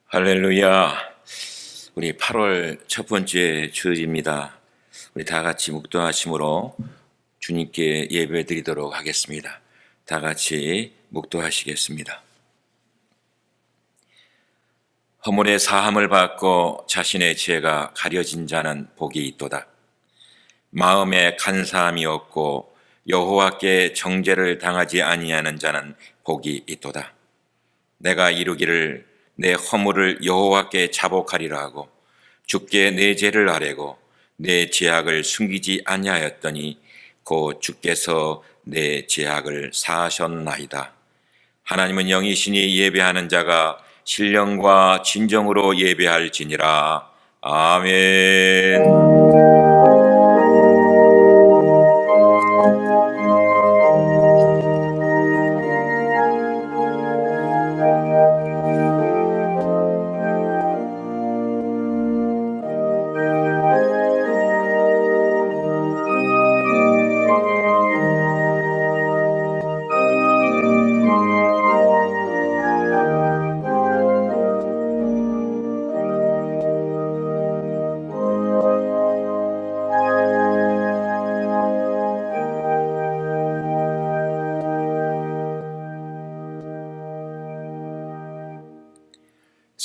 할렐루야. 우리 8월 첫 번째 주일입니다. 우리 다 같이 묵도하심으로 주님께 예배 드리도록 하겠습니다. 다 같이 묵도하시겠습니다. 허물의 사함을 받고 자신의 죄가 가려진 자는 복이 있도다. 마음에 간사함이 없고 여호와께 정죄를 당하지 아니하는 자는 복이 있도다. 내가 이루기를 내 허물을 여호와께 자복하리라 하고 주께 내 죄를 아뢰고 내 죄악을 숨기지 아니하였더니 곧 주께서 내 죄악을 사하셨나이다. 하나님은 영이시니 예배하는 자가 신령과 진정으로 예배할지니라. 아멘.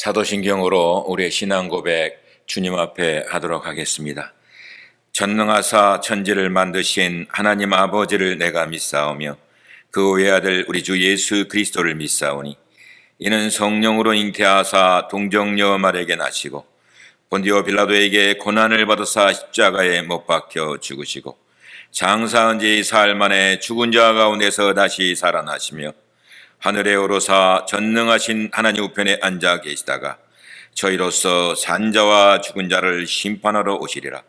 사도신경으로 우리의 신앙 고백 주님 앞에 하도록 하겠습니다. 전능하사 천지를 만드신 하나님 아버지를 내가 믿사오며 그 외아들 우리 주 예수 그리스도를 믿사오니 이는 성령으로 잉태하사 동정녀 마리아에게 나시고 본디오 빌라도에게 고난을 받으사 십자가에 못 박혀 죽으시고 장사한 지 사흘 만에 죽은 자 가운데서 다시 살아나시며 하늘에 오르사 전능하신 하나님 우편에 앉아 계시다가 저희로서 산자와 죽은 자를 심판하러 오시리라.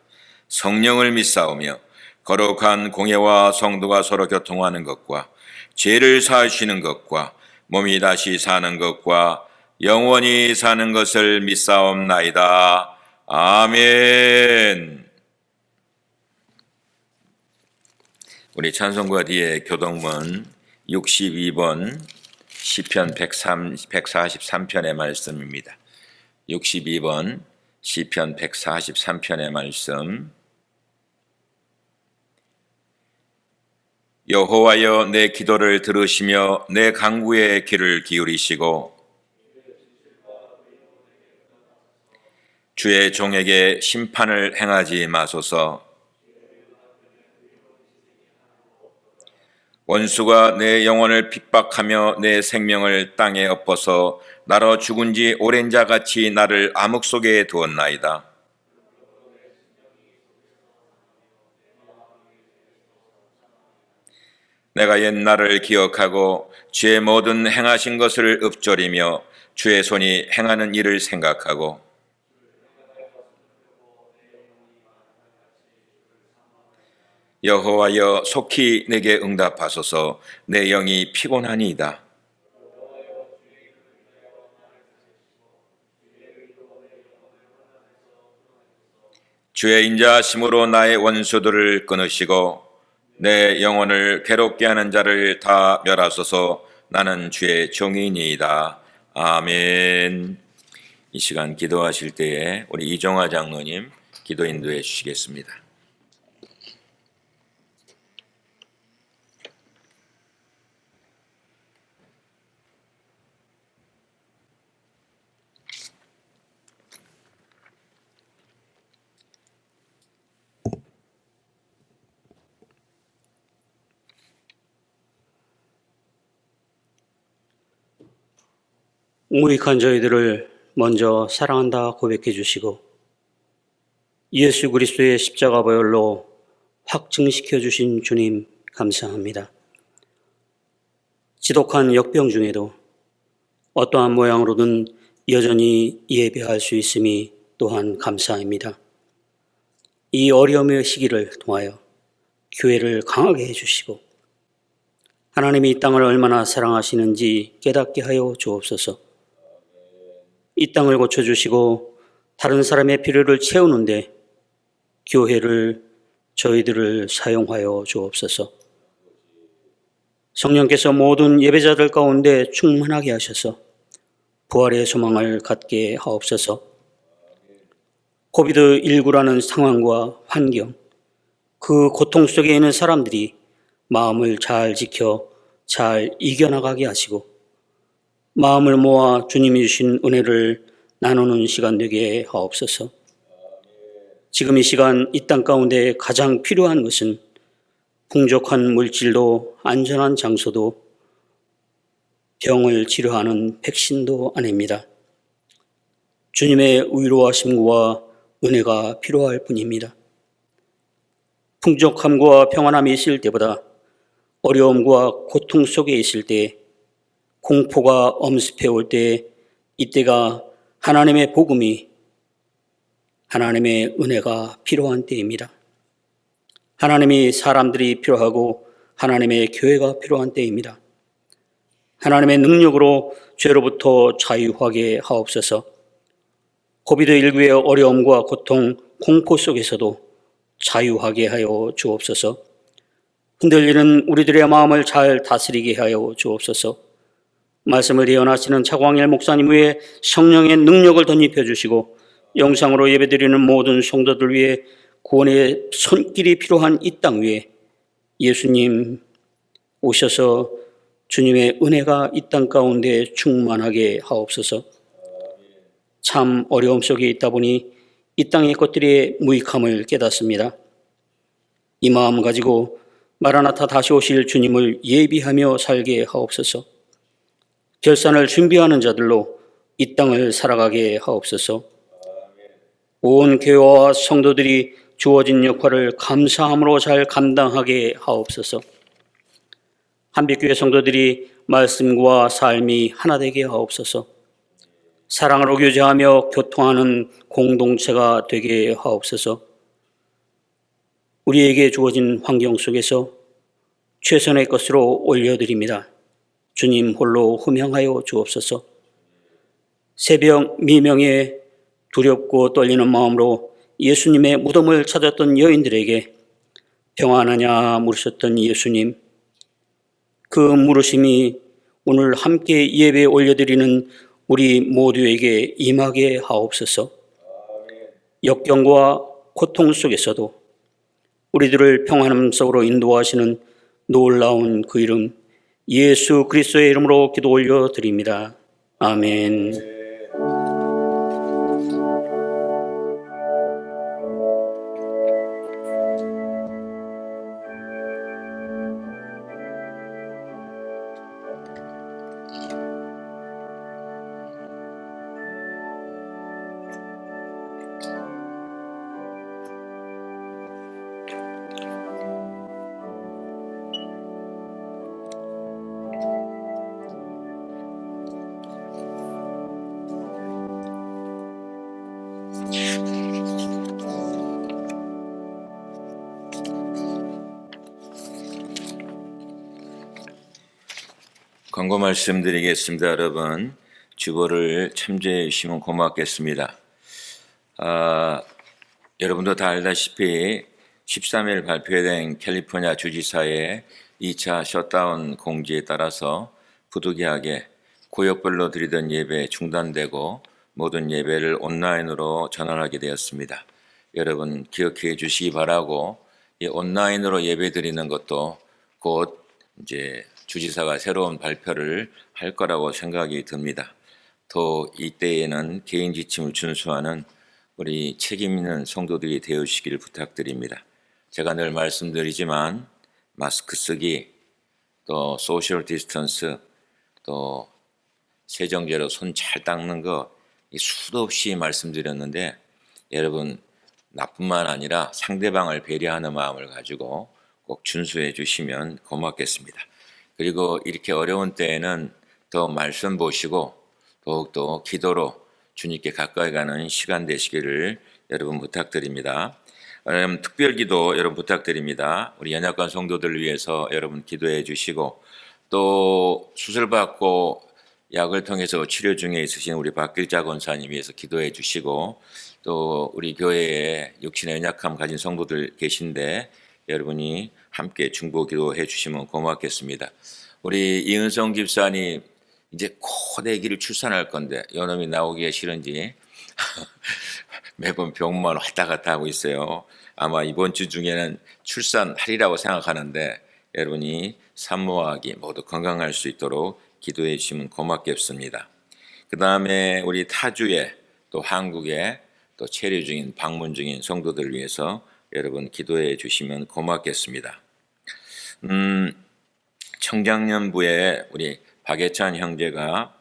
성령을 믿사오며 거룩한 공예와 성도가 서로 교통하는 것과 죄를 사하시는 것과 몸이 다시 사는 것과 영원히 사는 것을 믿사옵나이다. 아멘. 우리 찬송가 뒤에 교동문 62번 시편 143편의 말씀입니다. 62번 시편 143편의 말씀. 여호와여 내 기도를 들으시며 내 간구에 귀를 기울이시고 주의 종에게 심판을 행하지 마소서. 원수가 내 영혼을 핍박하며 내 생명을 땅에 엎어서 나로 죽은 지 오랜 자같이 나를 암흑 속에 두었나이다. 내가 옛날을 기억하고 주의 모든 행하신 것을 읊조리며 주의 손이 행하는 일을 생각하고 여호와여 속히 내게 응답하소서. 내 영이 피곤하니이다. 주의 인자하심으로 나의 원수들을 끊으시고 내 영혼을 괴롭게 하는 자를 다 멸하소서. 나는 주의 종이니이다. 아멘. 이 시간 기도하실 때에 우리 이정화 장로님 기도 인도해 주시겠습니다. 무익한 저희들을 먼저 사랑한다 고백해 주시고 예수 그리스도의 십자가 보혈로 확증시켜 주신 주님 감사합니다. 지독한 역병 중에도 어떠한 모양으로든 여전히 예배할 수 있음이 또한 감사합니다. 이 어려움의 시기를 통하여 교회를 강하게 해주시고 하나님이 이 땅을 얼마나 사랑하시는지 깨닫게 하여 주옵소서. 이 땅을 고쳐주시고 다른 사람의 필요를 채우는데 교회를 저희들을 사용하여 주옵소서. 성령께서 모든 예배자들 가운데 충만하게 하셔서 부활의 소망을 갖게 하옵소서. 코비드19라는 상황과 환경, 그 고통 속에 있는 사람들이 마음을 잘 지켜 잘 이겨나가게 하시고 마음을 모아 주님이 주신 은혜를 나누는 시간 되게 하옵소서. 지금 이 시간 이 땅 가운데 가장 필요한 것은 풍족한 물질도 안전한 장소도 병을 치료하는 백신도 아닙니다. 주님의 위로하심과 은혜가 필요할 뿐입니다. 풍족함과 평안함이 있을 때보다 어려움과 고통 속에 있을 때, 공포가 엄습해 올 때, 이때가 하나님의 복음이, 하나님의 은혜가 필요한 때입니다. 하나님이 사람들이 필요하고 하나님의 교회가 필요한 때입니다. 하나님의 능력으로 죄로부터 자유하게 하옵소서. 코비드19의 어려움과 고통, 공포 속에서도 자유하게 하여 주옵소서. 흔들리는 우리들의 마음을 잘 다스리게 하여 주옵소서. 말씀을 예언하시는 차광일 목사님 위에 성령의 능력을 덧입혀 주시고 영상으로 예배드리는 모든 성도들 위해 구원의 손길이 필요한 이 땅 위에 예수님 오셔서 주님의 은혜가 이 땅 가운데 충만하게 하옵소서. 참 어려움 속에 있다 보니 이 땅의 것들의 무익함을 깨닫습니다. 이 마음 가지고 마라나타 다시 오실 주님을 예비하며 살게 하옵소서. 결산을 준비하는 자들로 이 땅을 살아가게 하옵소서. 온 교회와 성도들이 주어진 역할을 감사함으로 잘 감당하게 하옵소서. 한빛교회 성도들이 말씀과 삶이 하나 되게 하옵소서. 사랑으로 교제하며 교통하는 공동체가 되게 하옵소서. 우리에게 주어진 환경 속에서 최선의 것으로 올려드립니다. 주님 홀로 흠양하여 주옵소서. 새벽 미명에 두렵고 떨리는 마음으로 예수님의 무덤을 찾았던 여인들에게 평안하냐 물으셨던 예수님, 그 물으심이 오늘 함께 예배 올려드리는 우리 모두에게 임하게 하옵소서. 역경과 고통 속에서도 우리들을 평안함 속으로 인도하시는 놀라운 그 이름 예수 그리스도의 이름으로 기도 올려드립니다. 아멘. 광고 말씀드리겠습니다. 여러분 주보를 참조해 주시면 고맙겠습니다. 여러분도 다 알다시피 13일 발표된 캘리포니아 주지사의 2차 셧다운 공지에 따라서 부득이하게 구역별로 드리던 예배 중단되고 모든 예배를 온라인으로 전환하게 되었습니다. 여러분 기억해 주시기 바라고, 이 온라인으로 예배 드리는 것도 곧 이제 주지사가 새로운 발표를 할 거라고 생각이 듭니다. 또 이때에는 개인 지침을 준수하는 우리 책임 있는 성도들이 되어주시길 부탁드립니다. 제가 늘 말씀드리지만 마스크 쓰기, 또 소셜 디스턴스, 또 세정제로 손 잘 닦는 거 수도 없이 말씀드렸는데 여러분 나뿐만 아니라 상대방을 배려하는 마음을 가지고 꼭 준수해 주시면 고맙겠습니다. 그리고 이렇게 어려운 때에는 더 말씀 보시고 더욱더 기도로 주님께 가까이 가는 시간 되시기를 여러분 부탁드립니다. 특별기도 여러분 부탁드립니다. 우리 연약한 성도들을 위해서 여러분 기도해 주시고, 또 수술받고 약을 통해서 치료 중에 있으신 우리 박길자 권사님 위해서 기도해 주시고, 또 우리 교회에 육신의 연약함 가진 성도들 계신데 여러분이 함께 중보 기도해 주시면 고맙겠습니다. 우리 이은성 집사님 이제 곧 아기를 출산할 건데 요놈이 나오기가 싫은지 매번 병만 왔다 갔다 하고 있어요. 아마 이번 주 중에는 출산하리라고 생각하는데 여러분이 산모와 아기 모두 건강할 수 있도록 기도해 주시면 고맙겠습니다. 그 다음에 우리 타주에 또 한국에 또 체류 중인 방문 중인 성도들을 위해서 여러분 기도해 주시면 고맙겠습니다. 청장년부에 우리 박예찬 형제가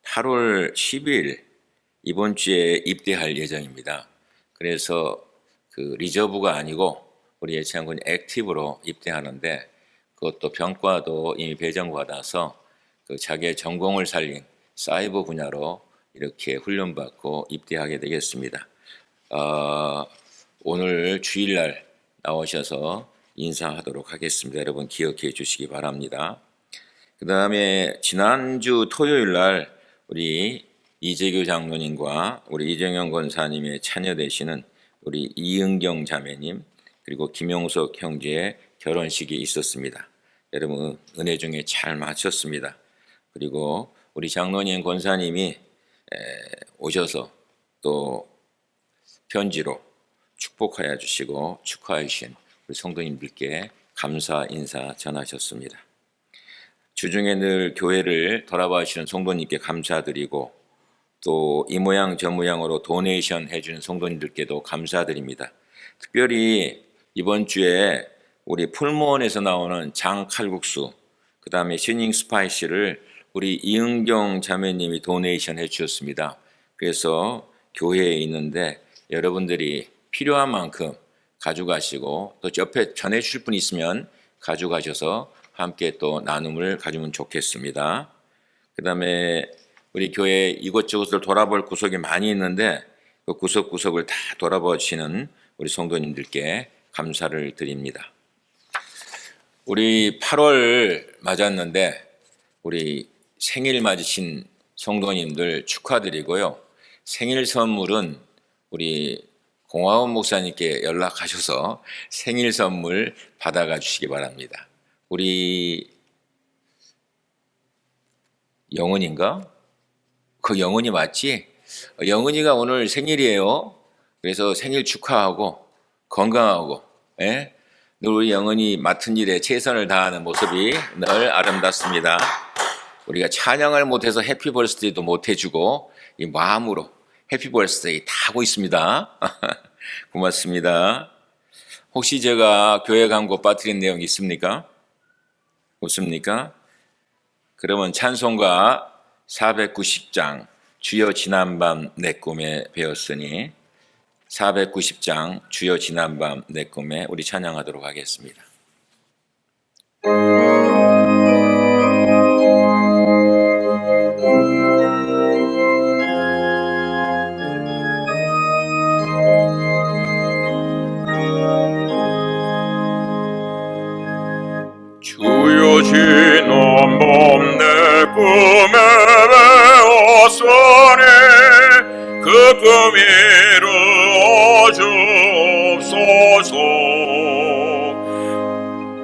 8월 10일 이번 주에 입대할 예정입니다. 그래서 그 리저브가 아니고 우리 예찬 군이 액티브로 입대하는데 그것도 병과도 이미 배정받아서 그 자기의 전공을 살린 사이버 분야로 이렇게 훈련받고 입대하게 되겠습니다. 오늘 주일날 나오셔서 인사하도록 하겠습니다. 여러분 기억해 주시기 바랍니다. 그 다음에 지난주 토요일날 우리 이재규 장로님과 우리 이정영 권사님의 차녀 되시는 우리 이은경 자매님 그리고 김용석 형제의 결혼식이 있었습니다. 여러분 은혜 중에 잘 마쳤습니다. 그리고 우리 장로님 권사님이 오셔서 또 편지로 축복하여 주시고 축하해 주신 우리 성도님들께 감사 인사 전하셨습니다. 주중에 늘 교회를 돌아봐 주시는 성도님께 감사드리고 또 이 모양 저 모양으로 도네이션 해주는 성도님들께도 감사드립니다. 특별히 이번 주에 우리 풀무원에서 나오는 장칼국수 그 다음에 시닝 스파이시를 우리 이은경 자매님이 도네이션 해주셨습니다. 그래서 교회에 있는데 여러분들이 필요한 만큼 가져가시고 또 옆에 전해주실 분 있으면 가져가셔서 함께 또 나눔을 가지면 좋겠습니다. 그 다음에 우리 교회 이곳저곳을 돌아볼 구석이 많이 있는데 그 구석구석을 다 돌아봐 주시는 우리 성도님들께 감사를 드립니다. 우리 8월 맞았는데 우리 생일 맞으신 성도님들 축하드리고요. 생일 선물은 우리 공화원 목사님께 연락하셔서 생일 선물 받아가 주시기 바랍니다. 우리 영은인가? 그 영은이 맞지? 영은이가 오늘 생일이에요. 그래서 생일 축하하고 건강하고 늘 우리 영은이 맡은 일에 최선을 다하는 모습이 늘 아름답습니다. 우리가 찬양을 못해서 해피 벌스데이도 못해주고 이 마음으로 해피 벌스데이 다 하고 있습니다. 고맙습니다. 혹시 제가 교회 광고 빠뜨린 내용 있습니까? 없습니까? 그러면 찬송가 490장 주여 지난밤 내 꿈에 배웠으니 490장 주여 지난밤 내 꿈에 우리 찬양하도록 하겠습니다. 주여 지난밤 내 꿈에 배웠으니 그 꿈 이루어 주옵소서.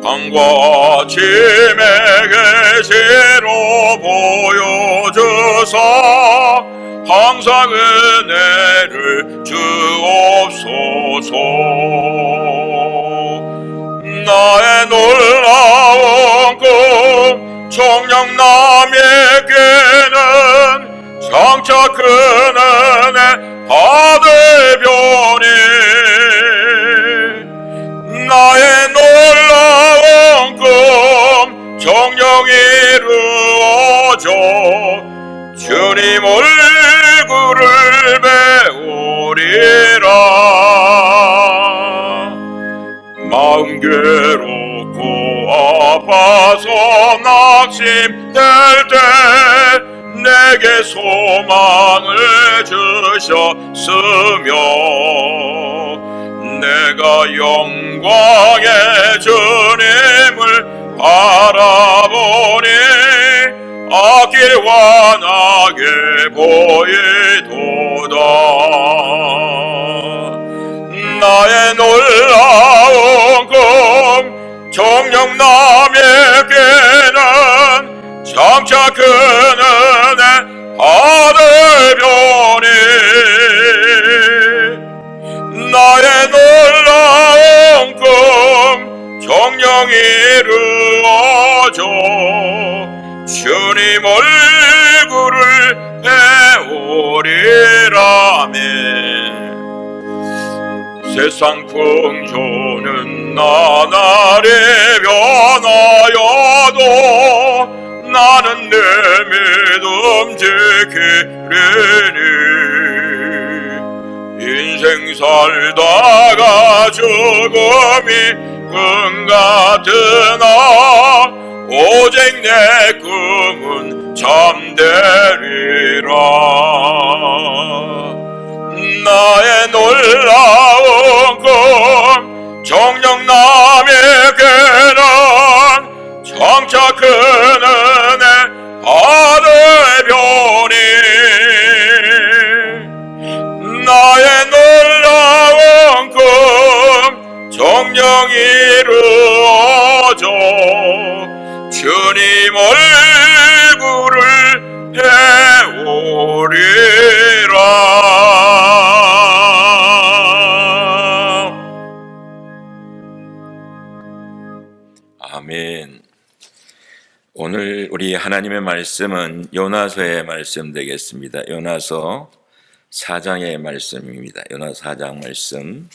밤과 아침에 계시로 보여주사 항상 은혜를 주옵소서. 나의 놀라운 꿈 정녕 남에게는 장차 큰 은혜 받으려니 나의 놀라운 꿈 정녕 이루어져 주님 얼굴을 배우리라. 마음 괴롭고 아파서 낙심될 때 내게 소망을 주셨으며 내가 영광의 주님을 바라보니 앞길 환하게 보이도다. 나의 놀라운 꿈 정녕 남에게는 장 장차 그는 내 아들 변이 나의 놀라운 꿈 정령 이루어져 주님 얼굴을 배우리라며 세상 풍조는 나날이 변하여도 나는 내 믿음 지키리니 인생 살다가 죽음이 꿈 같으나 오직 내 꿈은 잠되리라 나의 놀라운 꿈 정녕 남에게는 장차 그는 내 아들 변이 나의 놀라운 꿈 정녕 이루어져 주님 얼굴을 배우리라. 아멘. 오늘 우리 하나님의 말씀은 요나서의 말씀 되겠습니다. 요나서 4장의 말씀입니다. 요나서 4장 말씀.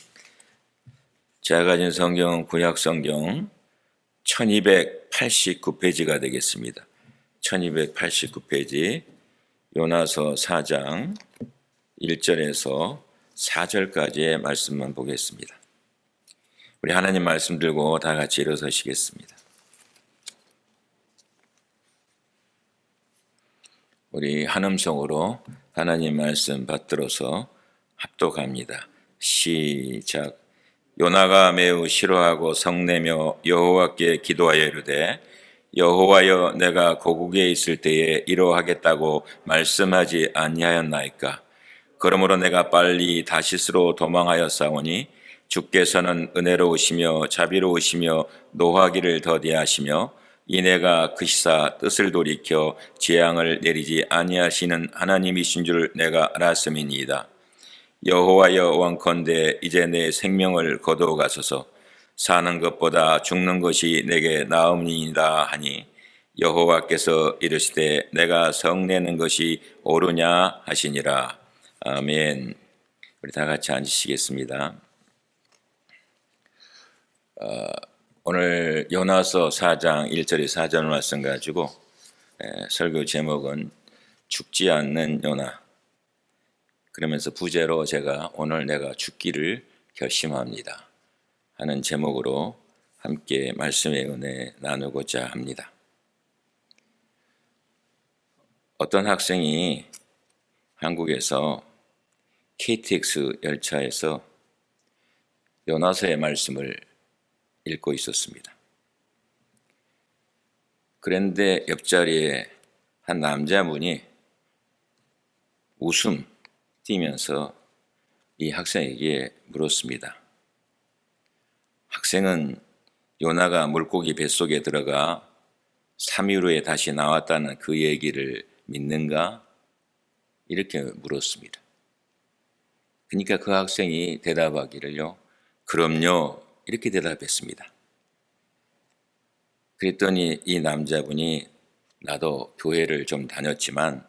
제가 가진 성경은 구약 성경 1289페이지가 되겠습니다. 1289페이지 요나서 4장 1절에서 4절까지의 말씀만 보겠습니다. 우리 하나님 말씀 들고 다 같이 일어서시겠습니다. 우리 한음성으로 하나님 말씀 받들어서 합독합니다. 시작. 요나가 매우 싫어하고 성내며 여호와께 기도하여 이르되 여호와여 내가 고국에 있을 때에 이러하겠다고 말씀하지 아니하였나이까. 그러므로 내가 빨리 다시스로 도망하였사오니 주께서는 은혜로우시며 자비로우시며 노하기를 더디하시며 이내가 그 시사 뜻을 돌이켜 재앙을 내리지 아니하시는 하나님이신 줄 내가 알았음이니이다. 여호와여 원컨대 이제 내 생명을 거두어가소서. 사는 것보다 죽는 것이 내게 나음이니이다 하니 여호와께서 이르시되 내가 성내는 것이 옳으냐 하시니라. 아멘. 우리 다 같이 앉으시겠습니다. 오늘 요나서 4장 1절에 4절 말씀 가지고 설교 제목은 죽지 않는 요나. 그러면서 부제로 제가 오늘 내가 죽기를 결심합니다 하는 제목으로 함께 말씀의 은혜 나누고자 합니다. 어떤 학생이 한국에서 KTX 열차에서 요나서의 말씀을 읽고 있었습니다. 그런데 옆자리에 한 남자분이 웃음 띄면서 이 학생에게 물었습니다. 학생은 요나가 물고기 뱃속에 들어가 3일 후에 다시 나왔다는 그 얘기를 믿는가? 이렇게 물었습니다. 그러니까 그 학생이 대답하기를요, 그럼요, 이렇게 대답했습니다. 그랬더니 이 남자분이 나도 교회를 좀 다녔지만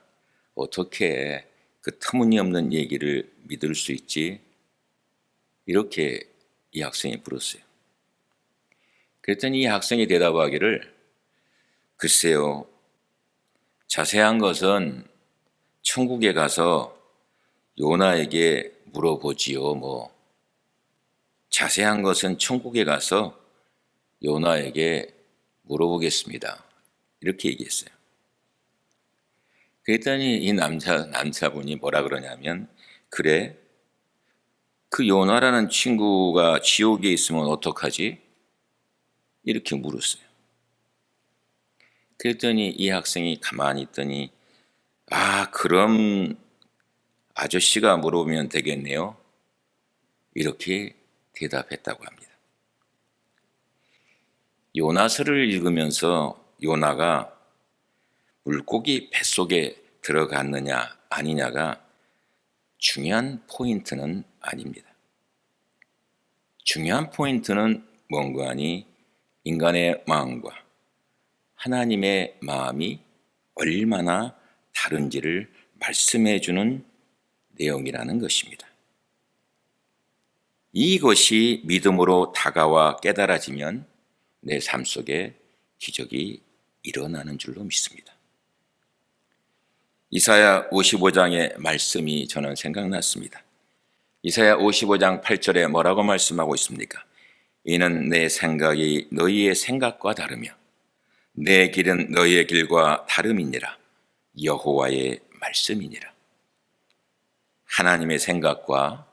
어떻게 그 터무니없는 얘기를 믿을 수 있지? 이렇게 이 학생이 물었어요. 그랬더니 이 학생이 대답하기를 글쎄요, 자세한 것은 천국에 가서 요나에게 물어보지요. 자세한 것은 천국에 가서 요나에게 물어보겠습니다. 이렇게 얘기했어요. 그랬더니 이 남자분이 뭐라 그러냐면, 그래? 그 요나라는 친구가 지옥에 있으면 어떡하지? 이렇게 물었어요. 그랬더니 이 학생이 가만히 있더니, 그럼 아저씨가 물어보면 되겠네요. 이렇게 대답했다고 합니다. 요나서를 읽으면서 요나가 물고기 뱃속에 들어갔느냐 아니냐가 중요한 포인트는 아닙니다. 중요한 포인트는 뭔가 하니 인간의 마음과 하나님의 마음이 얼마나 다른지를 말씀해 주는 내용이라는 것입니다. 이것이 믿음으로 다가와 깨달아지면 내 삶 속에 기적이 일어나는 줄로 믿습니다. 이사야 55장의 말씀이 저는 생각났습니다. 이사야 55장 8절에 뭐라고 말씀하고 있습니까? 이는 내 생각이 너희의 생각과 다르며 내 길은 너희의 길과 다름이니라. 여호와의 말씀이니라. 하나님의 생각과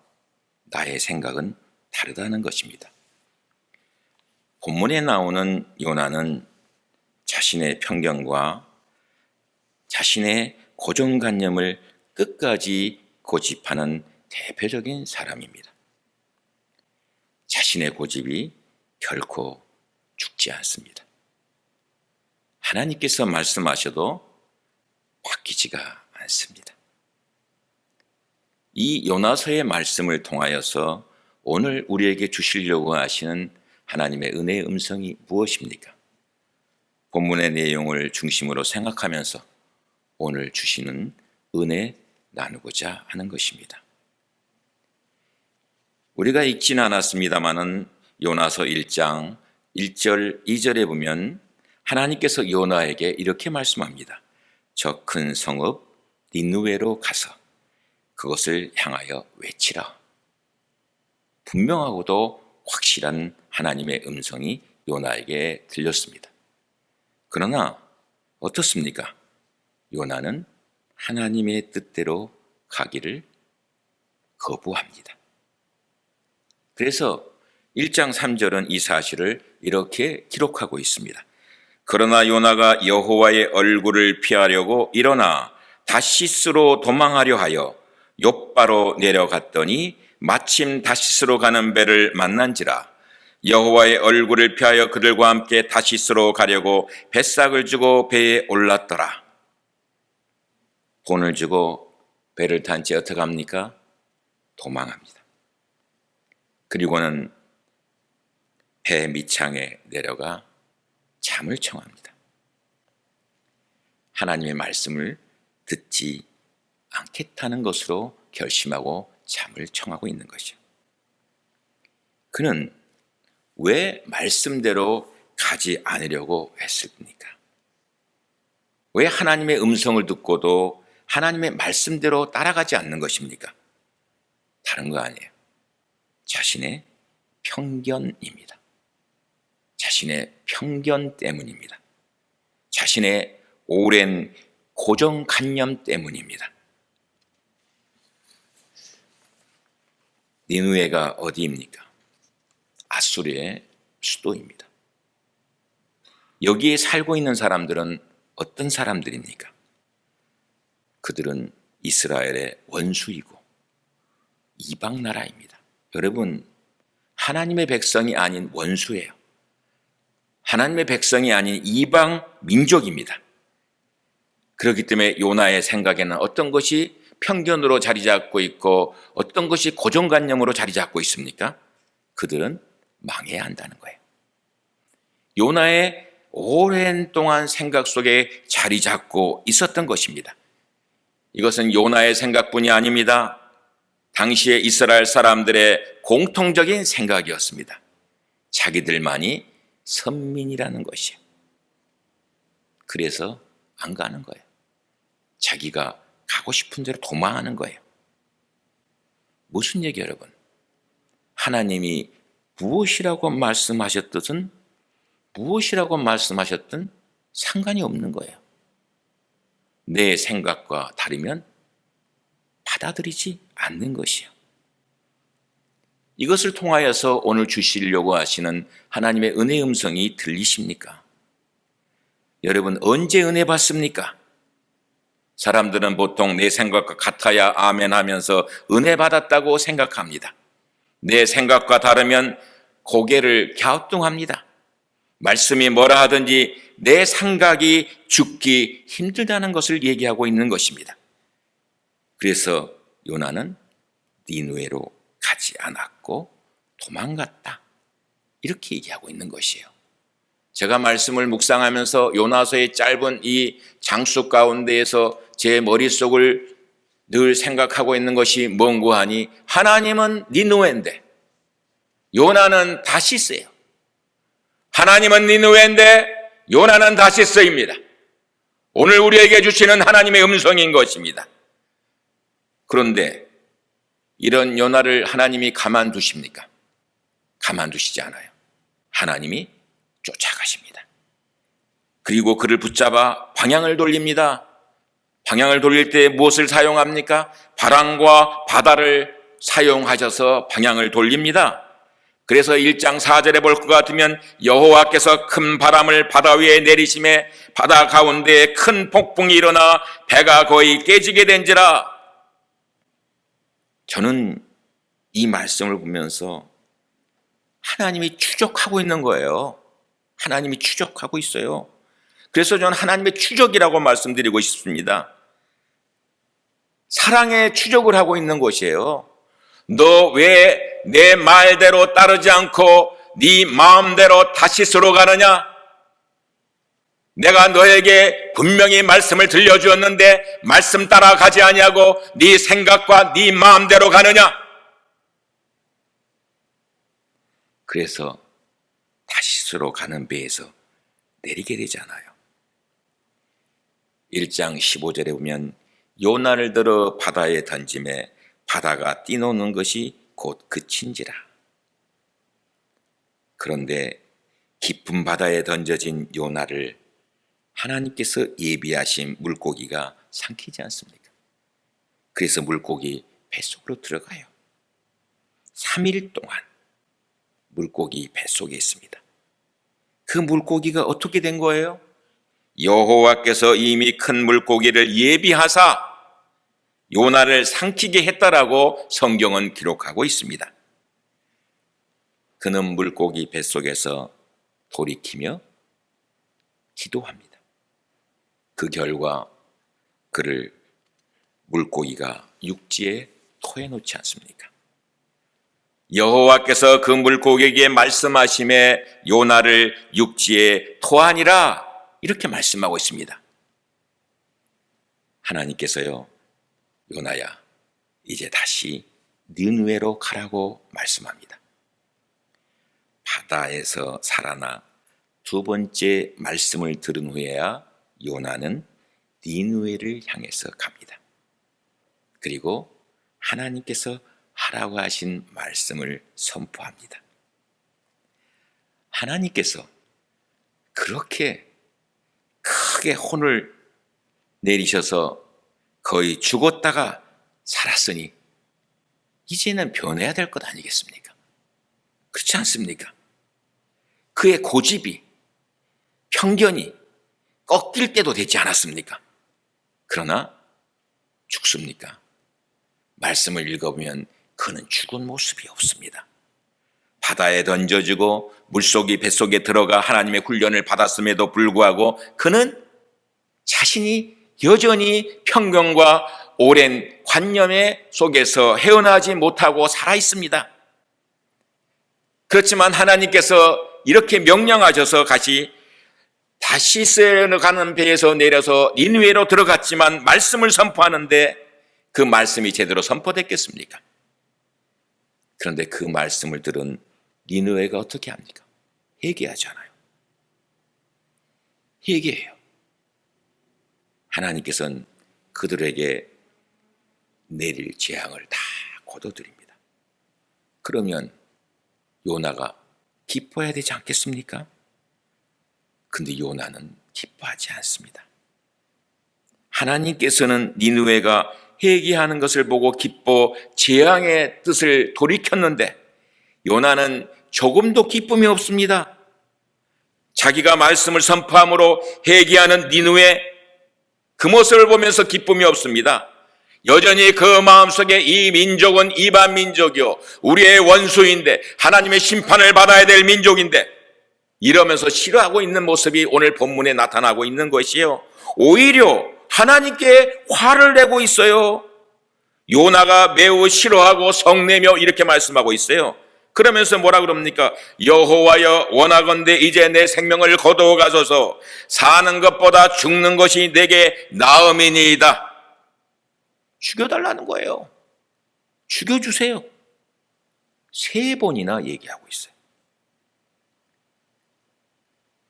나의 생각은 다르다는 것입니다. 본문에 나오는 요나는 자신의 편견과 자신의 고정관념을 끝까지 고집하는 대표적인 사람입니다. 자신의 고집이 결코 죽지 않습니다. 하나님께서 말씀하셔도 바뀌지가 않습니다. 이 요나서의 말씀을 통하여서 오늘 우리에게 주시려고 하시는 하나님의 은혜의 음성이 무엇입니까? 본문의 내용을 중심으로 생각하면서 오늘 주시는 은혜 나누고자 하는 것입니다. 우리가 읽지는 않았습니다마는 요나서 1장 1절 2절에 보면 하나님께서 요나에게 이렇게 말씀합니다. 저 큰 성읍 니느웨로 가서 그것을 향하여 외치라. 분명하고도 확실한 하나님의 음성이 요나에게 들렸습니다. 그러나 어떻습니까? 요나는 하나님의 뜻대로 가기를 거부합니다. 그래서 1장 3절은 이 사실을 이렇게 기록하고 있습니다. 그러나 요나가 여호와의 얼굴을 피하려고 일어나 다시스로 도망하려 하여 욥바로 내려갔더니 마침 다시스로 가는 배를 만난지라. 여호와의 얼굴을 피하여 그들과 함께 다시스로 가려고 뱃삭을 주고 배에 올랐더라. 돈을 주고 배를 탄 채 어떻게 합니까? 도망합니다. 그리고는 배 밑창에 내려가 잠을 청합니다. 하나님의 말씀을 듣지 않겠다는 것으로 결심하고 잠을 청하고 있는 것이죠. 그는 왜 말씀대로 가지 않으려고 했습니까? 왜 하나님의 음성을 듣고도 하나님의 말씀대로 따라가지 않는 것입니까? 다른 거 아니에요. 자신의 편견입니다. 자신의 편견 때문입니다. 자신의 오랜 고정관념 때문입니다. 니느웨가 어디입니까? 아수르의 수도입니다. 여기에 살고 있는 사람들은 어떤 사람들입니까? 그들은 이스라엘의 원수이고 이방 나라입니다. 여러분, 하나님의 백성이 아닌 원수예요. 하나님의 백성이 아닌 이방 민족입니다. 그렇기 때문에 요나의 생각에는 어떤 것이 편견으로 자리 잡고 있고 어떤 것이 고정관념으로 자리 잡고 있습니까? 그들은 망해야 한다는 거예요. 요나의 오랜 동안 생각 속에 자리 잡고 있었던 것입니다. 이것은 요나의 생각뿐이 아닙니다. 당시의 이스라엘 사람들의 공통적인 생각이었습니다. 자기들만이 선민이라는 것이에요. 그래서 안 가는 거예요. 자기가 가고 싶은 대로 도망하는 거예요. 무슨 얘기 여러분? 하나님이 무엇이라고 말씀하셨든 무엇이라고 말씀하셨든 상관이 없는 거예요. 내 생각과 다르면 받아들이지 않는 것이요. 이것을 통하여서 오늘 주시려고 하시는 하나님의 은혜의 음성이 들리십니까? 여러분, 언제 은혜 받습니까? 사람들은 보통 내 생각과 같아야 아멘 하면서 은혜 받았다고 생각합니다. 내 생각과 다르면 고개를 갸우뚱합니다. 말씀이 뭐라 하든지 내 생각이 죽기 힘들다는 것을 얘기하고 있는 것입니다. 그래서 요나는 니느웨로 가지 않았고 도망갔다, 이렇게 얘기하고 있는 것이에요. 제가 말씀을 묵상하면서 요나서의 짧은 이 장수 가운데에서 제 머릿속을 늘 생각하고 있는 것이 뭔고 하니, 하나님은 니느웨인데 요나는 다시스예요. 하나님은 니느웨인데 요나는 다시스입니다. 오늘 우리에게 주시는 하나님의 음성인 것입니다. 그런데 이런 요나를 하나님이 가만두십니까? 가만두시지 않아요. 하나님이 쫓아가십니다. 그리고 그를 붙잡아 방향을 돌립니다. 방향을 돌릴 때 무엇을 사용합니까? 바람과 바다를 사용하셔서 방향을 돌립니다. 그래서 1장 4절에 볼 것 같으면 여호와께서 큰 바람을 바다 위에 내리심에 바다 가운데에 큰 폭풍이 일어나 배가 거의 깨지게 된지라. 저는 이 말씀을 보면서 하나님이 추적하고 있는 거예요. 하나님이 추적하고 있어요. 그래서 저는 하나님의 추적이라고 말씀드리고 싶습니다. 사랑의 추적을 하고 있는 것이에요. 너 왜 내 말대로 따르지 않고 네 마음대로 다시스로 가느냐? 내가 너에게 분명히 말씀을 들려주었는데 말씀 따라가지 아니하고 네 생각과 네 마음대로 가느냐? 그래서 다시스로 가는 배에서 내리게 되잖아요. 1장 15절에 보면 요나를 들어 바다에 던짐에 바다가 뛰노는 것이 곧 그친지라. 그런데 깊은 바다에 던져진 요나를 하나님께서 예비하신 물고기가 삼키지 않습니까? 그래서 물고기 뱃속으로 들어가요. 3일 동안 물고기 뱃속에 있습니다. 그 물고기가 어떻게 된 거예요? 여호와께서 이미 큰 물고기를 예비하사 요나를 삼키게 했다라고 성경은 기록하고 있습니다. 그는 물고기 뱃속에서 돌이키며 기도합니다. 그 결과 그를 물고기가 육지에 토해놓지 않습니까? 여호와께서 그 물고기에게 말씀하심에 요나를 육지에 토하니라, 이렇게 말씀하고 있습니다. 하나님께서요, 요나야, 이제 다시 니느웨로 가라고 말씀합니다. 바다에서 살아나 두 번째 말씀을 들은 후에야 요나는 니느웨를 향해서 갑니다. 그리고 하나님께서 하라고 하신 말씀을 선포합니다. 하나님께서 그렇게 크게 혼을 내리셔서 거의 죽었다가 살았으니 이제는 변해야 될 것 아니겠습니까? 그렇지 않습니까? 그의 고집이, 편견이 꺾일 때도 되지 않았습니까? 그러나 죽습니까? 말씀을 읽어보면 그는 죽은 모습이 없습니다. 바다에 던져지고 물속이 뱃속에 들어가 하나님의 훈련을 받았음에도 불구하고 그는 자신이 여전히 편견과 오랜 관념의 속에서 헤어나지 못하고 살아 있습니다. 그렇지만 하나님께서 이렇게 명령하셔서 다시스로 가는 배에서 내려서 니느웨로 들어갔지만 말씀을 선포하는데 그 말씀이 제대로 선포됐겠습니까? 그런데 그 말씀을 들은 니느웨가 어떻게 합니까? 회개하잖아요. 회개해요. 하나님께서는 그들에게 내릴 재앙을 다 거둬들입니다. 그러면 요나가 기뻐해야 되지 않겠습니까? 근데 요나는 기뻐하지 않습니다. 하나님께서는 니느웨가 회개하는 것을 보고 기뻐 재앙의 뜻을 돌이켰는데 요나는 조금도 기쁨이 없습니다. 자기가 말씀을 선포함으로 회개하는 니느웨, 그 모습을 보면서 기쁨이 없습니다. 여전히 그 마음속에 이 민족은 이반 민족이요, 우리의 원수인데 하나님의 심판을 받아야 될 민족인데 이러면서 싫어하고 있는 모습이 오늘 본문에 나타나고 있는 것이에요. 오히려 하나님께 화를 내고 있어요. 요나가 매우 싫어하고 성내며 이렇게 말씀하고 있어요. 그러면서 뭐라 그럽니까? 여호와여, 원하건대 이제 내 생명을 거두어 가소서. 사는 것보다 죽는 것이 내게 나음이니이다. 죽여달라는 거예요. 죽여주세요. 3번이나 얘기하고 있어요.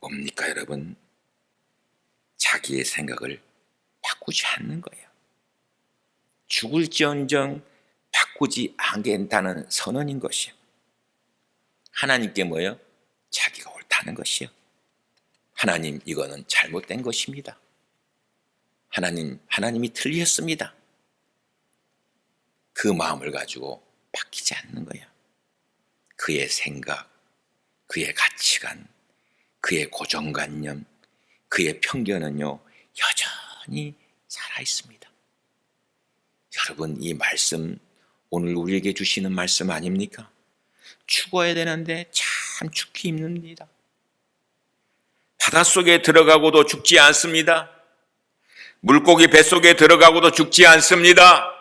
뭡니까 여러분? 자기의 생각을 바꾸지 않는 거예요. 죽을지언정 바꾸지 않겠다는 선언인 것이요. 하나님께 뭐예요? 자기가 옳다는 것이요. 하나님, 이거는 잘못된 것입니다. 하나님이 틀렸습니다. 그 마음을 가지고 바뀌지 않는 거예요. 그의 생각, 그의 가치관, 그의 고정관념, 그의 편견은요, 여전히 살아있습니다. 여러분, 이 말씀, 오늘 우리에게 주시는 말씀 아닙니까? 죽어야 되는데 참 죽기 힘듭니다. 바닷속에 들어가고도 죽지 않습니다. 물고기 뱃속에 들어가고도 죽지 않습니다.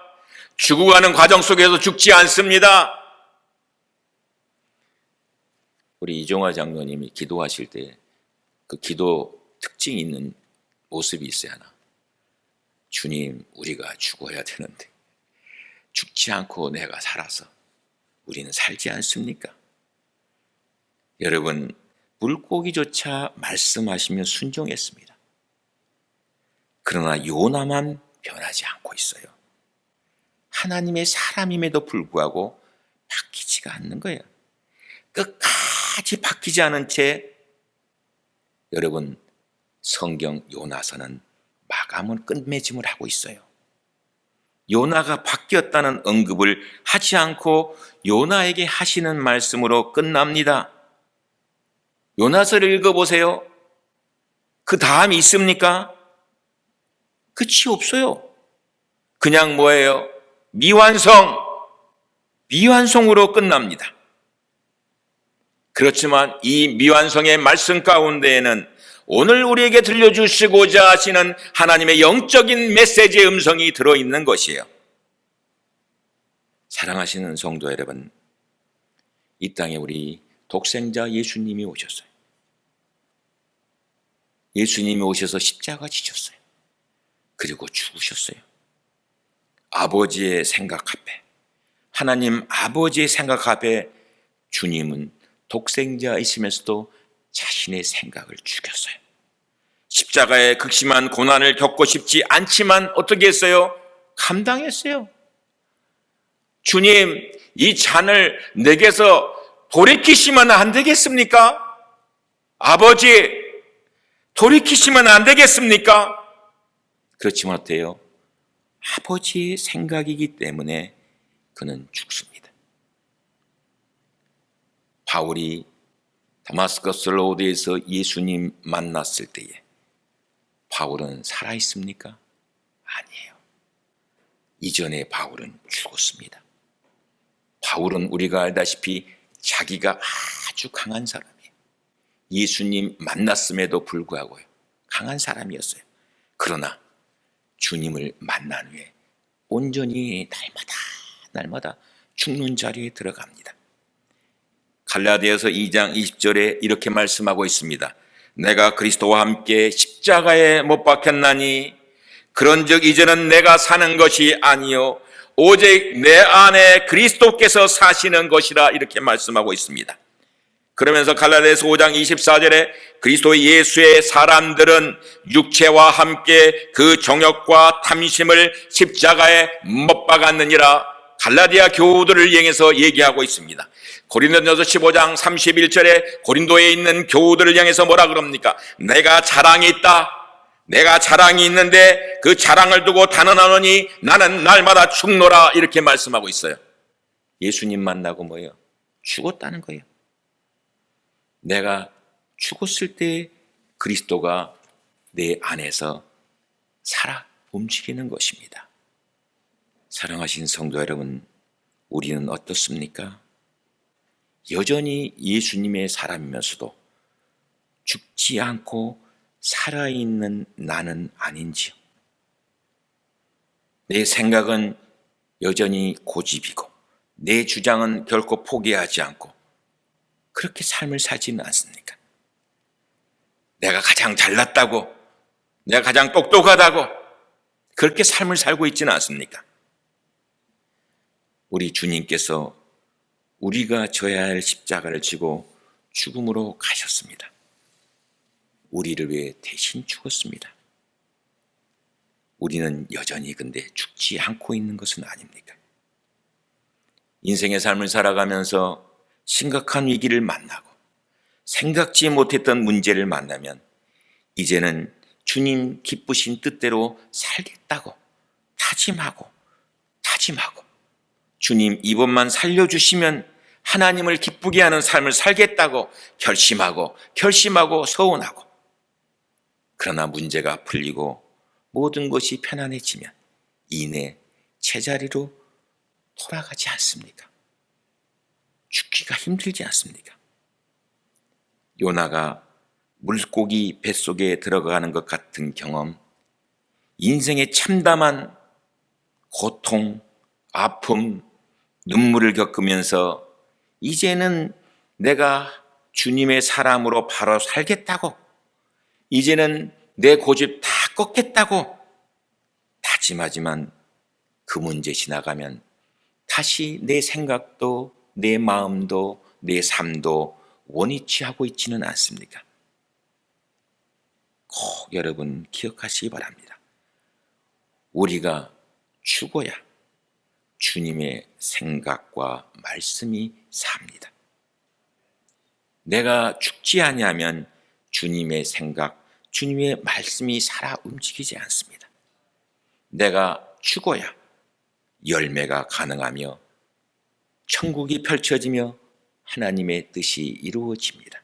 죽어가는 과정 속에서 죽지 않습니다. 우리 이종화 장로님이 기도하실 때 그 기도 특징이 있는 모습이 있어요, 하나. 주님, 우리가 죽어야 되는데 죽지 않고 내가 살아서 우리는 살지 않습니까? 여러분, 물고기조차 말씀하시면 순종했습니다. 그러나 요나만 변하지 않고 있어요. 하나님의 사람임에도 불구하고 바뀌지가 않는 거예요. 끝까지 바뀌지 않은 채 여러분, 성경 요나서는 마감은 끝맺음을 하고 있어요. 요나가 바뀌었다는 언급을 하지 않고 요나에게 하시는 말씀으로 끝납니다. 요나서를 읽어보세요. 그 다음이 있습니까? 끝이 없어요. 그냥 뭐예요? 미완성으로 끝납니다. 그렇지만 이 미완성의 말씀 가운데에는 오늘 우리에게 들려주시고자 하시는 하나님의 영적인 메시지의 음성이 들어있는 것이에요. 사랑하시는 성도 여러분, 이 땅에 우리 독생자 예수님이 오셨어요. 예수님이 오셔서 십자가 지셨어요. 그리고 죽으셨어요. 아버지의 생각 앞에, 하나님 아버지의 생각 앞에 주님은 독생자이시면서도 자신의 생각을 죽였어요. 십자가의 극심한 고난을 겪고 싶지 않지만 어떻게 했어요? 감당했어요. 주님, 이 잔을 내게서 돌이키시면 안 되겠습니까? 아버지, 돌이키시면 안 되겠습니까? 그렇지만 어때요? 아버지의 생각이기 때문에 그는 죽습니다. 바울이 다마스커스 로드에서 예수님 만났을 때에 바울은 살아있습니까? 아니에요. 이전에 바울은 죽었습니다. 바울은 우리가 알다시피 자기가 아주 강한 사람이에요. 예수님 만났음에도 불구하고 강한 사람이었어요. 그러나 주님을 만난 후에 온전히 날마다 죽는 자리에 들어갑니다. 갈라디아서 2장 20절에 이렇게 말씀하고 있습니다. 내가 그리스도와 함께 십자가에 못 박혔나니 그런즉 이제는 내가 사는 것이 아니요 오직 내 안에 그리스도께서 사시는 것이라 이렇게 말씀하고 있습니다. 그러면서 갈라디아서 5장 24절에 그리스도 예수의 사람들은 육체와 함께 그 정욕과 탐심을 십자가에 못 박았느니라 갈라디아 교우들을 향해서 얘기하고 있습니다. 고린도전서 15장 31절에 고린도에 있는 교우들을 향해서 뭐라 그럽니까? 내가 자랑이 있다. 내가 자랑이 있는데 그 자랑을 두고 단언하노니 나는 날마다 죽노라 이렇게 말씀하고 있어요. 예수님 만나고 뭐예요? 죽었다는 거예요. 내가 죽었을 때 그리스도가 내 안에서 살아 움직이는 것입니다. 사랑하신 성도 여러분, 우리는 어떻습니까? 여전히 예수님의 사람이면서도 죽지 않고 살아있는 나는 아닌지요? 내 생각은 여전히 고집이고 내 주장은 결코 포기하지 않고 그렇게 삶을 살지는 않습니까? 내가 가장 잘났다고, 내가 가장 똑똑하다고 그렇게 삶을 살고 있지는 않습니까? 우리 주님께서 우리가 져야 할 십자가를 지고 죽음으로 가셨습니다. 우리를 위해 대신 죽었습니다. 우리는 여전히 근데 죽지 않고 있는 것은 아닙니까? 인생의 삶을 살아가면서 심각한 위기를 만나고 생각지 못했던 문제를 만나면 이제는 주님 기쁘신 뜻대로 살겠다고 다짐하고 주님 이번만 살려주시면 하나님을 기쁘게 하는 삶을 살겠다고 결심하고 서운하고, 그러나 문제가 풀리고 모든 것이 편안해지면 이내 제자리로 돌아가지 않습니까? 죽기가 힘들지 않습니까? 요나가 물고기 뱃속에 들어가는 것 같은 경험, 인생의 참담한 고통, 아픔, 눈물을 겪으면서 이제는 내가 주님의 사람으로 바로 살겠다고, 이제는 내 고집 다 꺾겠다고 다짐하지만 그 문제 지나가면 다시 내 생각도 내 마음도 내 삶도 원위치 하고 있지는 않습니까? 꼭 여러분 기억하시기 바랍니다. 우리가 죽어야 주님의 생각과 말씀이 삽니다. 내가 죽지 아니하면 주님의 생각, 주님의 말씀이 살아 움직이지 않습니다. 내가 죽어야 열매가 가능하며 천국이 펼쳐지며 하나님의 뜻이 이루어집니다.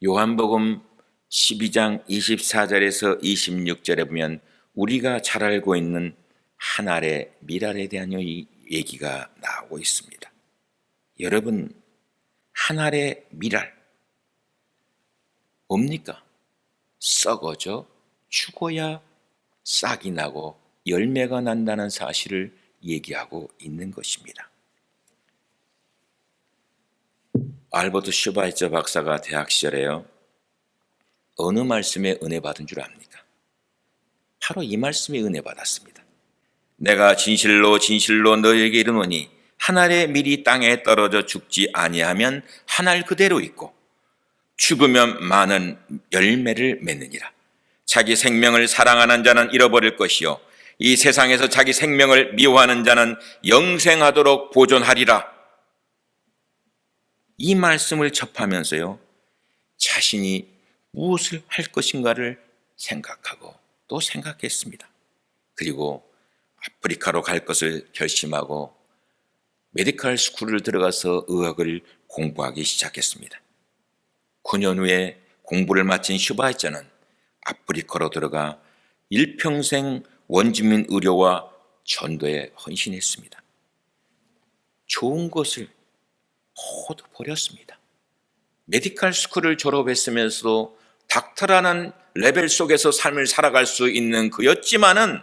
요한복음 12장 24절에서 26절에 보면 우리가 잘 알고 있는 한 알의 밀알에 대한 얘기가 나오고 있습니다. 여러분, 한 알의 밀알 뭡니까? 썩어져 죽어야 싹이 나고 열매가 난다는 사실을 얘기하고 있는 것입니다. 알버트 슈바이처 박사가 대학 시절에요, 어느 말씀에 은혜 받은 줄 압니까? 바로 이 말씀에 은혜 받았습니다. 내가 진실로 너희에게 이르노니 한 알의 밀이 땅에 떨어져 죽지 아니하면 한 알 그대로 있고 죽으면 많은 열매를 맺느니라. 자기 생명을 사랑하는 자는 잃어버릴 것이요 이 세상에서 자기 생명을 미워하는 자는 영생하도록 보존하리라. 이 말씀을 접하면서요, 자신이 무엇을 할 것인가를 생각하고 또 생각했습니다. 그리고 아프리카로 갈 것을 결심하고 메디컬 스쿨을 들어가서 의학을 공부하기 시작했습니다. 9년 후에 공부를 마친 슈바이처는 아프리카로 들어가 일평생 원주민 의료와 전도에 헌신했습니다. 좋은 것을 모두 버렸습니다. 메디컬 스쿨을 졸업했으면서도 닥터라는 레벨 속에서 삶을 살아갈 수 있는 그였지만은,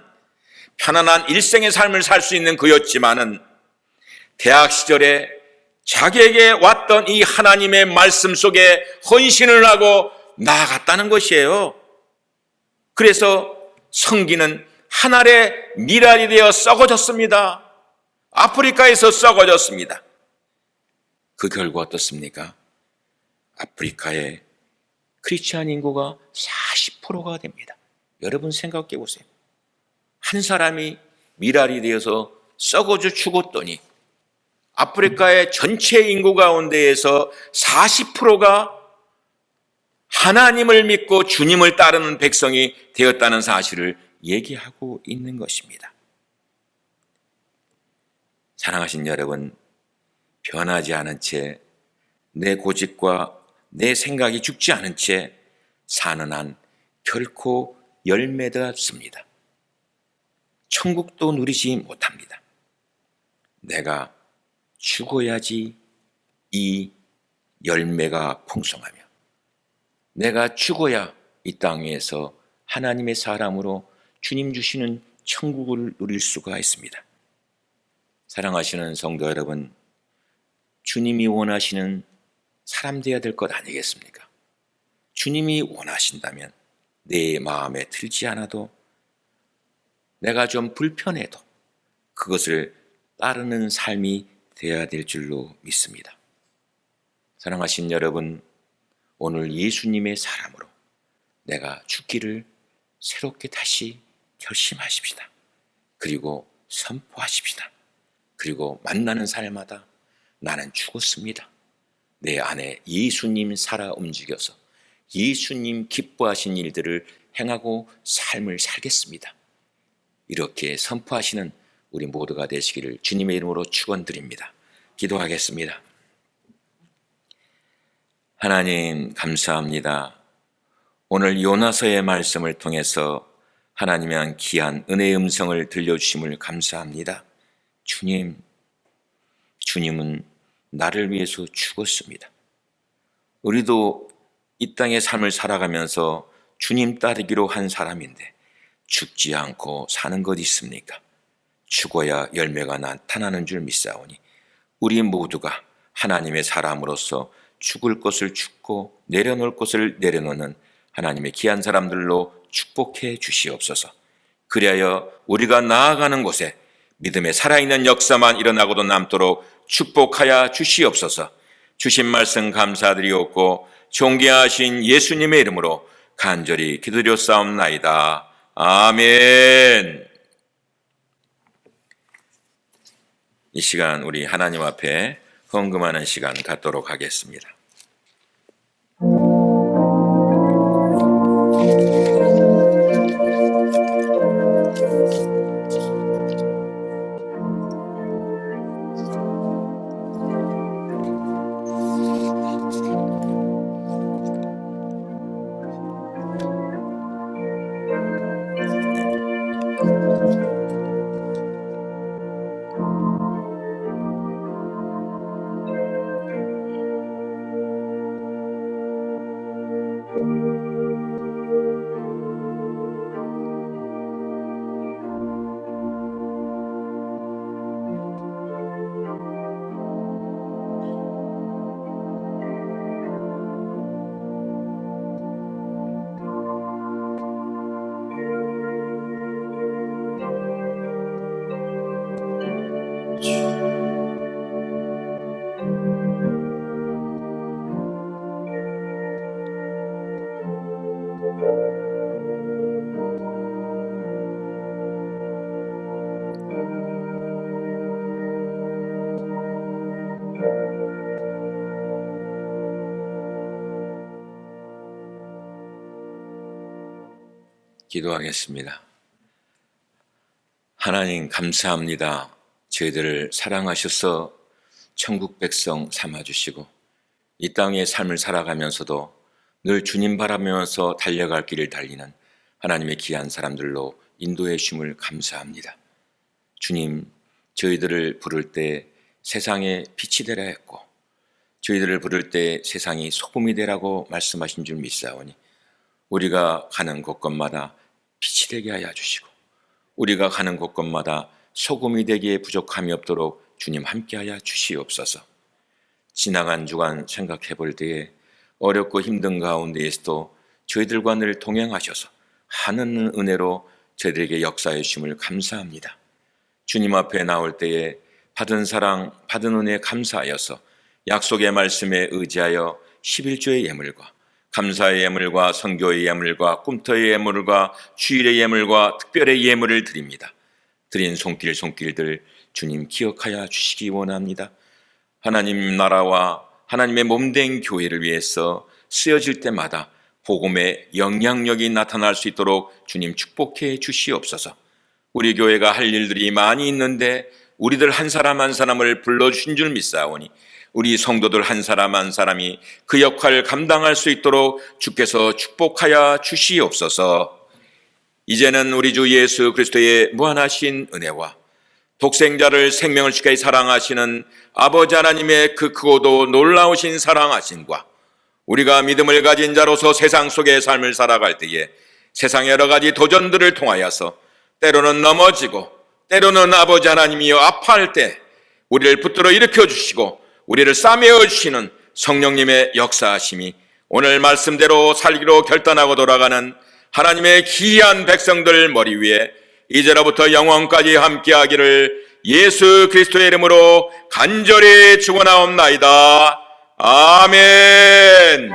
편안한 일생의 삶을 살 수 있는 그였지만은, 대학 시절에 자기에게 왔던 이 하나님의 말씀 속에 헌신을 하고 나아갔다는 것이에요. 그래서 성기는 한 알의 밀알이 되어 썩어졌습니다. 아프리카에서 썩어졌습니다. 그 결과 어떻습니까? 아프리카의 크리스찬 인구가 40%가 됩니다. 여러분 생각해 보세요. 한 사람이 밀알이 되어서 썩어져 죽었더니 아프리카의 전체 인구 가운데에서 40%가 하나님을 믿고 주님을 따르는 백성이 되었다는 사실을 얘기하고 있는 것입니다. 사랑하신 여러분, 변하지 않은 채 내 고집과 내 생각이 죽지 않은 채 사는 한 결코 열매가 없습니다. 천국도 누리지 못합니다. 내가 죽어야지 이 열매가 풍성하며 내가 죽어야 이 땅에서 하나님의 사람으로 주님 주시는 천국을 누릴 수가 있습니다. 사랑하시는 성도 여러분, 주님이 원하시는 사람 되어야 될 것 아니겠습니까? 주님이 원하신다면 내 마음에 들지 않아도, 내가 좀 불편해도 그것을 따르는 삶이 되어야 될 줄로 믿습니다. 사랑하신 여러분, 오늘 예수님의 사람으로 내가 죽기를 새롭게 다시 결심하십시다. 그리고 선포하십시다. 그리고 만나는 사람마다 나는 죽었습니다. 내 안에 예수님 살아 움직여서 예수님 기뻐하신 일들을 행하고 삶을 살겠습니다. 이렇게 선포하시는 우리 모두가 되시기를 주님의 이름으로 축원드립니다. 기도하겠습니다. 하나님 감사합니다. 오늘 요나서의 말씀을 통해서 하나님의 한 귀한 은혜의 음성을 들려주심을 감사합니다. 주님은 나를 위해서 죽었습니다. 우리도 이 땅의 삶을 살아가면서 주님 따르기로 한 사람인데 죽지 않고 사는 것 있습니까? 죽어야 열매가 나타나는 줄 믿사오니 우리 모두가 하나님의 사람으로서 죽을 것을 죽고 내려놓을 것을 내려놓는 하나님의 귀한 사람들로 축복해 주시옵소서. 그리하여 우리가 나아가는 곳에 믿음의 살아있는 역사만 일어나고도 남도록 축복하여 주시옵소서. 주신 말씀 감사드리옵고 존귀하신 예수님의 이름으로 간절히 기도드렸사옵나이다. 아멘. 이 시간 우리 하나님 앞에 헌금하는 시간 갖도록 하겠습니다. 기도하겠습니다. 하나님 감사합니다. 저희들을 사랑하셔서 천국 백성 삼아주시고 이 땅의 삶을 살아가면서도 늘 주님 바라면서 달려갈 길을 달리는 하나님의 귀한 사람들로 인도해 주심을 감사합니다. 주님, 저희들을 부를 때 세상에 빛이 되라 했고 저희들을 부를 때 세상이 소금이 되라고 말씀하신 줄 믿사오니 우리가 가는 곳곳마다 빛이 되게 하여 주시고 우리가 가는 곳곳마다 소금이 되기에 부족함이 없도록 주님 함께하여 주시옵소서. 지나간 주간 생각해 볼 때에 어렵고 힘든 가운데에서도 저희들과 늘 동행하셔서 하는 은혜로 저희들에게 역사해 주심을 감사합니다. 주님 앞에 나올 때에 받은 사랑, 받은 은혜 감사하여서 약속의 말씀에 의지하여 11조의 예물과 감사의 예물과 선교의 예물과 꿈터의 예물과 주일의 예물과 특별의 예물을 드립니다. 드린 손길들 주님 기억하여 주시기 원합니다. 하나님 나라와 하나님의 몸된 교회를 위해서 쓰여질 때마다 복음의 영향력이 나타날 수 있도록 주님 축복해 주시옵소서. 우리 교회가 할 일들이 많이 있는데 우리들 한 사람 한 사람을 불러주신 줄 믿사오니 우리 성도들 한 사람 한 사람이 그 역할을 감당할 수 있도록 주께서 축복하여 주시옵소서. 이제는 우리 주 예수 그리스도의 무한하신 은혜와 독생자를 생명을 주까지 사랑하시는 아버지 하나님의 그 크고도 놀라우신 사랑하심과 우리가 믿음을 가진 자로서 세상 속의 삶을 살아갈 때에 세상의 여러 가지 도전들을 통하여서 때로는 넘어지고 때로는 아버지 하나님이여 아파할 때 우리를 붙들어 일으켜 주시고 우리를 싸매어 주시는 성령님의 역사하심이 오늘 말씀대로 살기로 결단하고 돌아가는 하나님의 귀한 백성들 머리 위에 이제로부터 영원까지 함께하기를 예수 그리스도의 이름으로 간절히 축원하옵나이다. 아멘.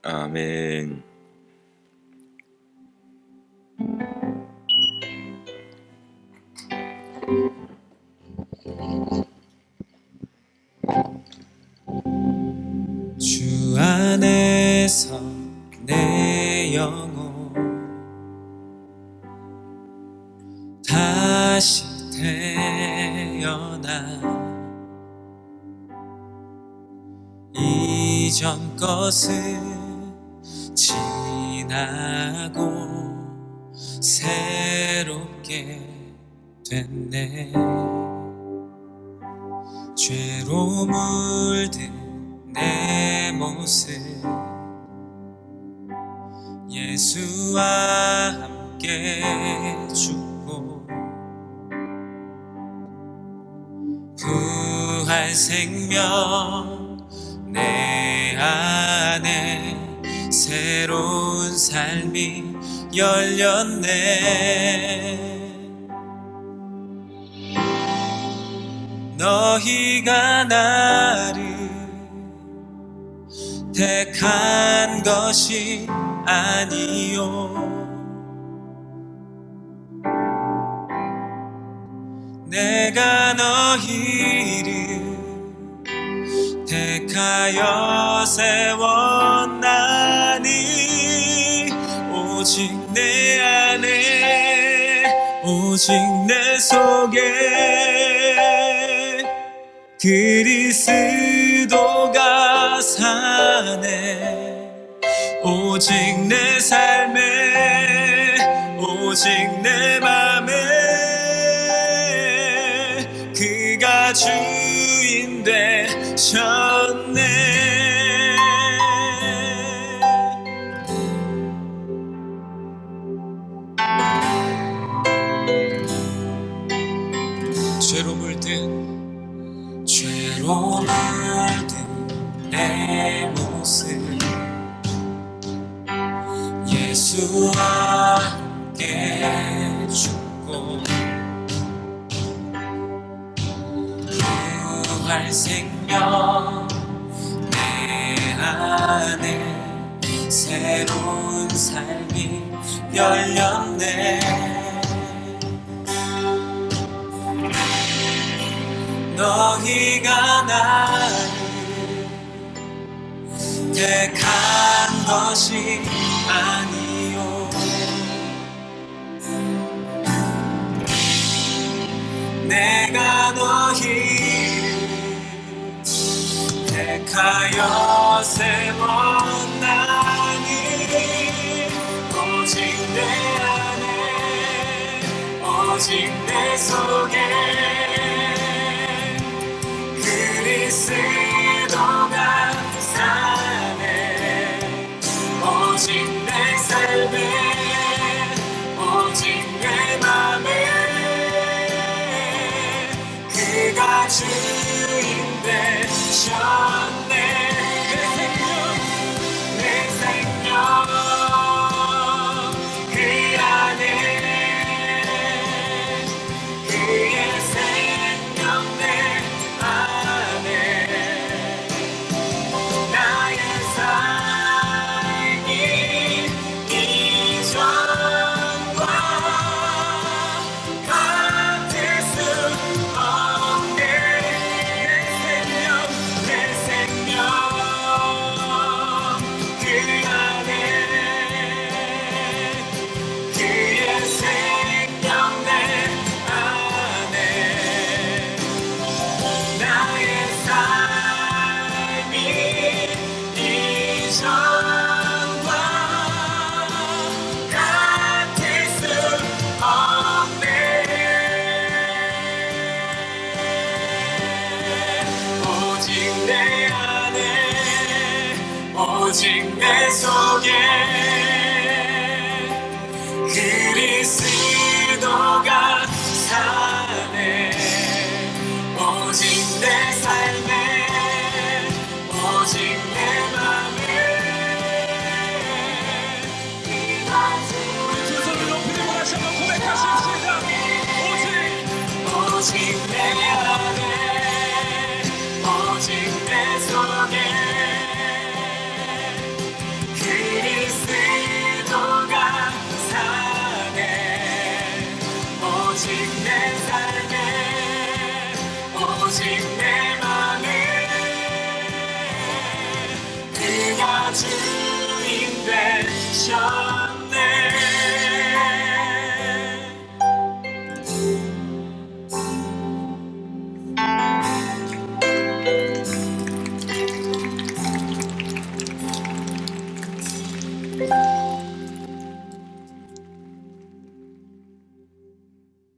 아멘. 주 안에서 내 영혼 다시 태어나 이전 것은 지나고 새롭게 됐네. 죄로 물든 내 모습 예수와 함께 죽고 부활 생명 내 안에 새로운 삶이 열렸네. 너희가 나를 택한 것이 아니요 내가 너희를 택하여 세웠나니 오직 내 안에 오직 내 속에 그리스도가 사네. 오직 내 삶에 오직 내 맘에 그가 주인 되셨네. 죄로 물든 내 모습 예수와 함께 죽고 부활 생명 내 안에 새로운 삶이 열렸네. 너희가 나를 택한 것이 아니요 내가 너희를 택하여 세웠나니 오직 내 안에 오직 내 속에 그리스도가 사네. 오직 내 삶에 오직 내 맘에 그가 주인 되셨네. 내 생명 그 안에 그의 생명 내 안에 오직 내 속에 그리스도가 사네 오직 내 삶에 오직 내 맘에 우리 두 손을 높이 들고 다시 한번 고백하십시다. 오직 내 안에 오직 내 속에 그리스도가 사네 오직 내 삶에 오직 내 맘에 그가 주인 되셨네